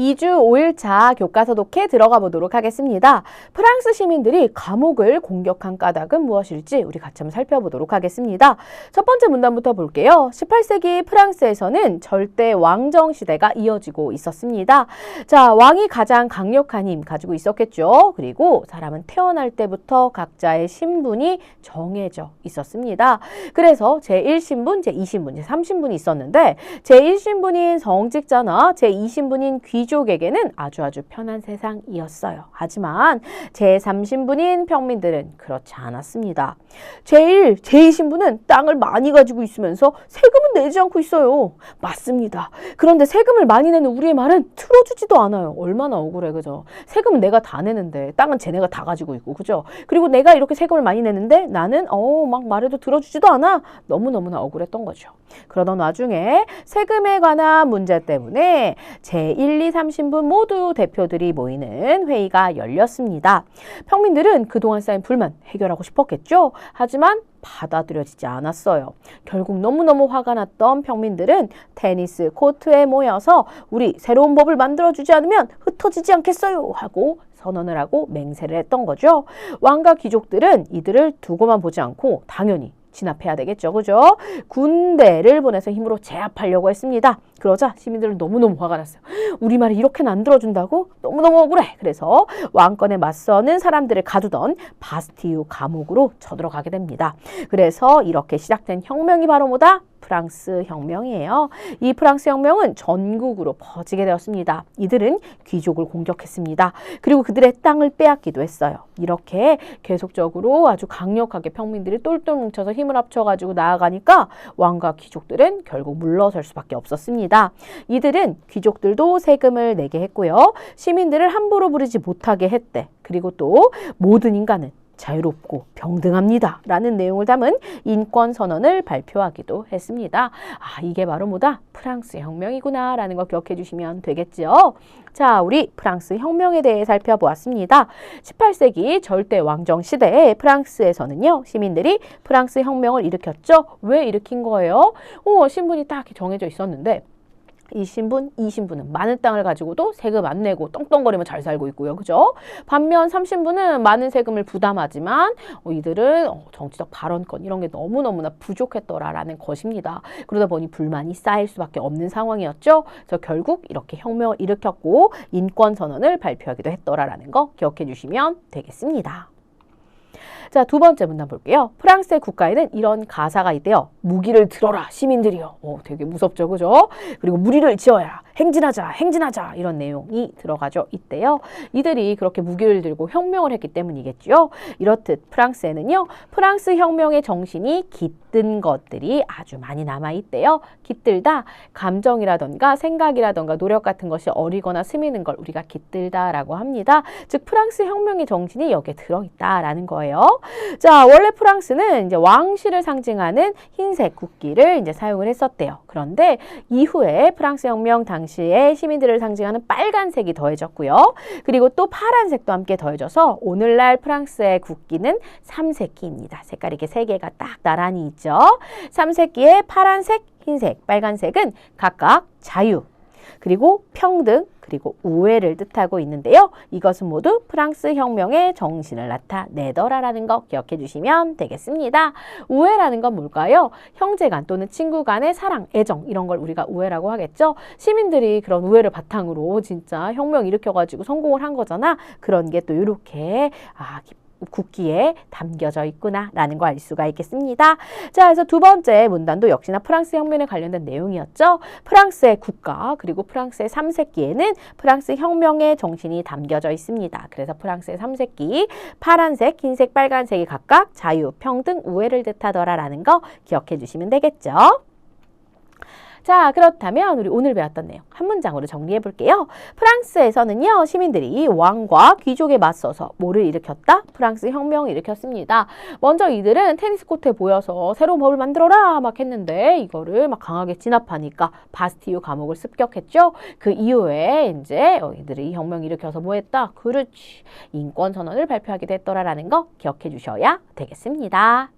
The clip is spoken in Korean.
2주 5일차 교과서 독해 들어가 보도록 하겠습니다. 프랑스 시민들이 감옥을 공격한 까닭은 무엇일지 우리 같이 한번 살펴보도록 하겠습니다. 첫 번째 문단부터 볼게요. 18세기 프랑스에서는 절대 왕정 시대가 이어지고 있었습니다. 자, 왕이 가장 강력한 힘 가지고 있었겠죠. 그리고 사람은 태어날 때부터 각자의 신분이 정해져 있었습니다. 그래서 제1신분, 제2신분, 제3신분이 있었는데 제1신분인 성직자나 제2신분인 귀족에게는 아주 편한 세상이었어요. 하지만 제3신분인 평민들은 그렇지 않았습니다. 제2신분은 땅을 많이 가지고 있으면서 세금은 내지 않고 있어요. 맞습니다. 그런데 세금을 많이 내는 우리의 말은 들어주지도 않아요. 얼마나 억울해, 그죠? 세금은 내가 다 내는데 땅은 쟤네가 다 가지고 있고, 그죠? 그리고 내가 이렇게 세금을 많이 내는데 나는 막 말해도 들어주지도 않아. 너무너무나 억울했던 거죠. 그러던 와중에 세금에 관한 문제 때문에 제1, 2, 3신분 모두 대표들이 모이는 회의가 열렸습니다. 평민들은 그동안 쌓인 불만 해결하고 싶었겠죠. 하지만 받아들여지지 않았어요. 결국 너무너무 화가 났던 평민들은 테니스 코트에 모여서 우리 새로운 법을 만들어주지 않으면 흩어지지 않겠어요 하고 선언을 하고 맹세를 했던 거죠. 왕과 귀족들은 이들을 두고만 보지 않고 당연히 진압해야 되겠죠. 그죠? 군대를 보내서 힘으로 제압하려고 했습니다. 그러자 시민들은 너무너무 화가 났어요. 우리 말이 이렇게는 안 들어준다고? 너무너무 억울해. 그래서 왕권에 맞서는 사람들을 가두던 바스티유 감옥으로 쳐들어가게 됩니다. 그래서 이렇게 시작된 혁명이 바로 뭐다? 프랑스 혁명이에요. 이 프랑스 혁명은 전국으로 퍼지게 되었습니다. 이들은 귀족을 공격했습니다. 그리고 그들의 땅을 빼앗기도 했어요. 이렇게 계속적으로 아주 강력하게 평민들이 똘똘 뭉쳐서 힘을 합쳐가지고 나아가니까 왕과 귀족들은 결국 물러설 수밖에 없었습니다. 이들은 귀족들도 세금을 내게 했고요. 시민들을 함부로 부르지 못하게 했대. 그리고 또 모든 인간은 자유롭고 병등합니다. 라는 내용을 담은 인권선언을 발표하기도 했습니다. 이게 바로 뭐다? 프랑스 혁명이구나 라는 거 기억해 주시면 되겠죠. 자, 우리 프랑스 혁명에 대해 살펴보았습니다. 18세기 절대 왕정 시대에 프랑스에서는요, 시민들이 프랑스 혁명을 일으켰죠. 왜 일으킨 거예요? 신분이 딱 정해져 있었는데 1신분, 2신분은 많은 땅을 가지고도 세금 안 내고 떵떵거리면 잘 살고 있고요. 그죠? 반면 3신분은 많은 세금을 부담하지만 이들은 정치적 발언권 이런 게 너무너무나 부족했더라라는 것입니다. 그러다 보니 불만이 쌓일 수밖에 없는 상황이었죠. 그래서 결국 이렇게 혁명을 일으켰고 인권선언을 발표하기도 했더라라는 거 기억해 주시면 되겠습니다. 자, 두 번째 문단 볼게요. 프랑스의 국가에는 이런 가사가 있대요. 무기를 들어라 시민들이여. 되게 무섭죠, 그죠? 그리고 무리를 지어야 행진하자 이런 내용이 들어가죠. 있대요. 이들이 그렇게 무기를 들고 혁명을 했기 때문이겠죠. 이렇듯 프랑스에는요, 프랑스 혁명의 정신이 깃든 것들이 아주 많이 남아있대요. 깃들다, 감정이라던가 생각이라던가 노력 같은 것이 어리거나 스미는 걸 우리가 깃들다라고 합니다. 즉 프랑스 혁명의 정신이 여기에 들어있다라는 거예요. 자, 원래 프랑스는 이제 왕실을 상징하는 흰색 국기를 이제 사용을 했었대요. 그런데 이후에 프랑스 혁명 당시에 시민들을 상징하는 빨간색이 더해졌고요. 그리고 또 파란색도 함께 더해져서 오늘날 프랑스의 국기는 삼색기입니다. 색깔이 이렇게 세 개가 딱 나란히 있죠. 삼색기의 파란색, 흰색, 빨간색은 각각 자유, 그리고 평등, 그리고 우애를 뜻하고 있는데요. 이것은 모두 프랑스 혁명의 정신을 나타내더라라는 거 기억해 주시면 되겠습니다. 우애라는 건 뭘까요? 형제간 또는 친구 간의 사랑, 애정 이런 걸 우리가 우애라고 하겠죠. 시민들이 그런 우애를 바탕으로 진짜 혁명 일으켜가지고 성공을 한 거잖아. 그런 게 또 이렇게 국기에 담겨져 있구나 라는 거 알 수가 있겠습니다. 자, 그래서 두 번째 문단도 역시나 프랑스 혁명에 관련된 내용이었죠. 프랑스의 국가 그리고 프랑스의 삼색기에는 프랑스 혁명의 정신이 담겨져 있습니다. 그래서 프랑스의 삼색기 파란색, 흰색, 빨간색이 각각 자유, 평등, 우애를 뜻하더라라는 거 기억해 주시면 되겠죠. 자, 그렇다면 우리 오늘 배웠던 내용 한 문장으로 정리해 볼게요. 프랑스에서는요, 시민들이 왕과 귀족에 맞서서 뭐를 일으켰다? 프랑스 혁명을 일으켰습니다. 먼저 이들은 테니스 코트에 모여서 새로운 법을 만들어라 막 했는데 이거를 막 강하게 진압하니까 바스티유 감옥을 습격했죠. 그 이후에 이제 이들이 혁명 일으켜서 뭐 했다? 그렇지. 인권선언을 발표하게 됐더라라는 거 기억해 주셔야 되겠습니다.